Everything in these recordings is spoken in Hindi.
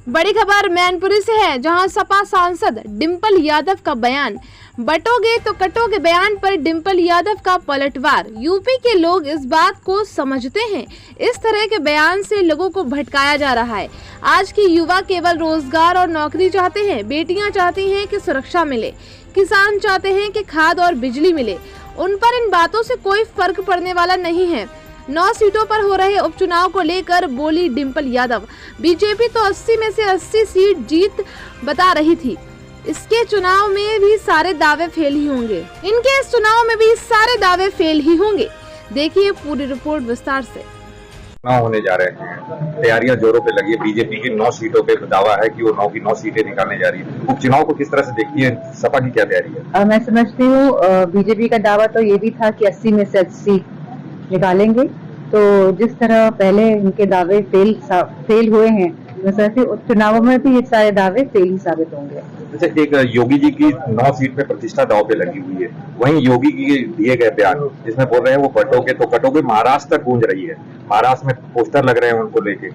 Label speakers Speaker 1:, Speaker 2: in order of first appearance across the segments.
Speaker 1: बड़ी खबर मैनपुरी से है, जहां सपा सांसद डिंपल यादव का बयान बटोगे तो कटोगे बयान पर डिंपल यादव का पलटवार। यूपी के लोग इस बात को समझते हैं। इस तरह के बयान से लोगों को भटकाया जा रहा है। आज की युवा केवल रोजगार और नौकरी चाहते हैं, बेटियां चाहती हैं कि सुरक्षा मिले, किसान चाहते हैं कि खाद और बिजली मिले। उन पर इन बातों से कोई फर्क पड़ने वाला नहीं है। 9 सीटों पर हो रहे उपचुनाव को लेकर बोली डिंपल यादव, बीजेपी तो 80 में से 80 सीट जीत बता रही थी। इसके चुनाव में भी सारे दावे फेल ही होंगे। इनके इस चुनाव में भी सारे दावे फेल ही होंगे। देखिए पूरी रिपोर्ट विस्तार से।
Speaker 2: चुनाव होने जा रहे हैं, तैयारियां जोरों पे लगी है। बीजेपी की 9 सीटों पे दावा है कि वो 9 की 9 सीटें निकालने जा रही है। उपचुनाव को किस तरह से देखती है, सपा की क्या तैयारी है?
Speaker 3: मैं समझती हूँ बीजेपी का दावा तो ये भी था कि 80 में से 80 निकालेंगे। तो जिस तरह पहले इनके दावे फेल हुए हैं, वैसे उपचुनावों में भी ये सारे दावे फेल ही साबित होंगे।
Speaker 2: अच्छा, एक योगी जी की 9 सीट पे प्रतिष्ठा दाव पे लगी हुई है, वहीं योगी की दिए गए बयान जिसमें बोल रहे हैं वो बटोगे तो कटोगे, महाराष्ट्र तक गूंज रही है। महाराष्ट्र में पोस्टर लग रहे हैं उनको लेके।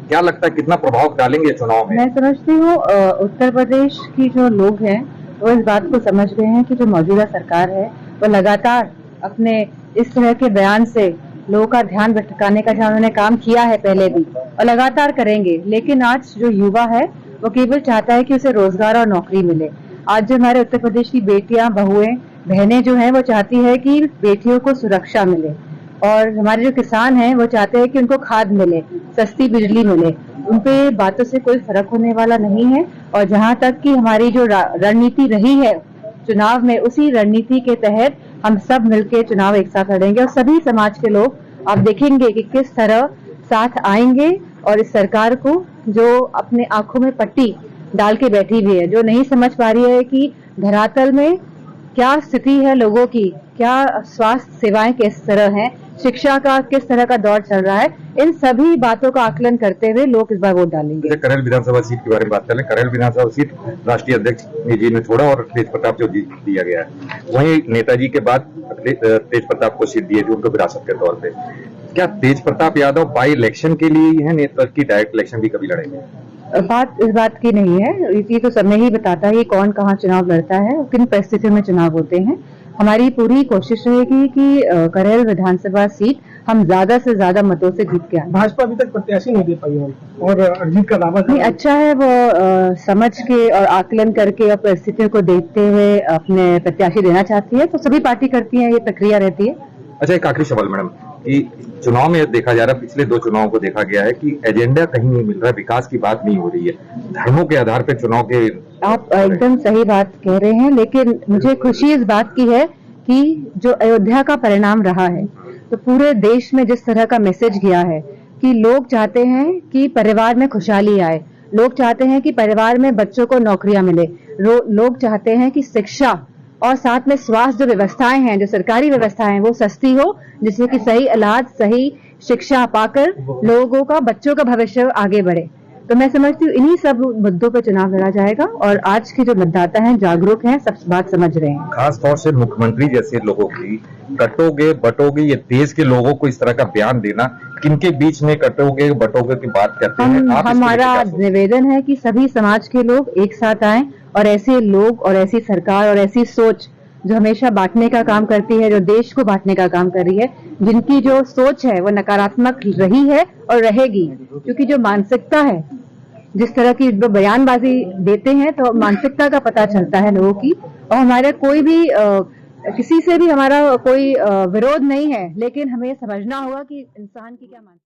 Speaker 2: क्या लगता है कितना प्रभाव डालेंगे चुनाव में?
Speaker 3: मैं समझती हूँ उत्तर प्रदेश की जो लोग हैं वो इस बात को समझ रहे हैं कि जो मौजूदा सरकार है वो लगातार अपने इस तरह के बयान से लोगों का ध्यान भटकाने का जहाँ उन्होंने काम किया है पहले भी और लगातार करेंगे। लेकिन आज जो युवा है वो केवल चाहता है कि उसे रोजगार और नौकरी मिले। आज जो हमारे उत्तर प्रदेश की बेटियां, बहुएं, बहनें जो हैं वो चाहती है कि बेटियों को सुरक्षा मिले, और हमारे जो किसान हैं वो चाहते हैं कि उनको खाद मिले, सस्ती बिजली मिले। उन पे बातों से कोई फर्क होने वाला नहीं है। और जहाँ तक कि हमारी जो रणनीति रही है चुनाव में, उसी रणनीति के तहत हम सब मिलकर चुनाव एक साथ लड़ेंगे और सभी समाज के लोग आप देखेंगे कि किस तरह साथ आएंगे और इस सरकार को, जो अपने आंखों में पट्टी डाल के बैठी हुई है, जो नहीं समझ पा रही है कि धरातल में क्या स्थिति है लोगों की, क्या स्वास्थ्य सेवाएं किस तरह हैं, शिक्षा का किस तरह का दौर चल रहा है, इन सभी बातों का आकलन करते हुए लोग इस बार वोट डालेंगे।
Speaker 2: करेल विधानसभा सीट के बारे में बात करें। करेल विधानसभा सीट राष्ट्रीय अध्यक्ष जी ने छोड़ा और तेज प्रताप को जीत दिया गया है। वहीं नेताजी के बाद तेज प्रताप को सीट दी है, जो उनको विरासत के तौर पे। क्या तेज प्रताप यादव बाई इलेक्शन के लिए ही है, नेता की डायरेक्ट इलेक्शन भी कभी लड़ेंगे?
Speaker 3: बात इस बात की नहीं है, ये तो समय ही बताता है कौन कहाँ चुनाव लड़ता है और किन परिस्थितियों में चुनाव होते हैं। हमारी पूरी कोशिश रहेगी कि करेल विधानसभा सीट हम ज्यादा से ज्यादा मतों से जीत के आए।
Speaker 4: भाजपा अभी तक प्रत्याशी नहीं दे पाई है और अरिजीत का दावा
Speaker 3: नहीं, अच्छा है वो समझ के और आकलन करके और परिस्थितियों को देखते हुए अपने प्रत्याशी देना चाहती है, तो सभी पार्टी करती है, ये प्रक्रिया रहती है।
Speaker 2: अच्छा, एक आखिरी सवाल मैडम, कि चुनाव में देखा जा रहा है, पिछले 2 चुनावों को देखा गया है कि एजेंडा कहीं नहीं मिल रहा है, विकास की बात नहीं हो रही है, धर्मों के आधार पर चुनाव के।
Speaker 3: आप एकदम सही बात कह रहे हैं, लेकिन मुझे खुशी इस बात की है कि जो अयोध्या का परिणाम रहा है, तो पूरे देश में जिस तरह का मैसेज गया है कि लोग चाहते हैं कि परिवार में खुशहाली आए, लोग चाहते हैं कि परिवार में बच्चों को नौकरियां मिले, लोग चाहते हैं कि शिक्षा और साथ में स्वास्थ्य जो व्यवस्थाएं हैं, जो सरकारी व्यवस्थाएं हैं, वो सस्ती हो, जिससे कि सही इलाज, सही शिक्षा पाकर लोगों का, बच्चों का भविष्य आगे बढ़े। तो मैं समझती हूँ इन्हीं सब मुद्दों पर चुनाव लड़ा जाएगा और आज के जो मतदाता हैं जागरूक हैं, सब बात समझ रहे हैं।
Speaker 2: खास तौर से मुख्यमंत्री जैसे लोगों की कटोगे बटोगे, ये देश के लोगों को इस तरह का बयान देना, किनके बीच में कटोगे बटोगे की बात करते हैं?
Speaker 3: हमारा निवेदन है कि सभी समाज के लोग एक साथ आएं और ऐसे लोग और ऐसी सरकार और ऐसी सोच जो हमेशा बांटने का काम करती है, जो देश को बांटने का काम कर रही है, जिनकी जो सोच है वो नकारात्मक रही है और रहेगी, क्योंकि जो मानसिकता है, जिस तरह की बयानबाजी देते हैं तो मानसिकता का पता चलता है लोगों की। और हमारे कोई भी किसी से भी हमारा कोई विरोध नहीं है, लेकिन हमें समझना होगा कि इंसान की क्या मानसिकता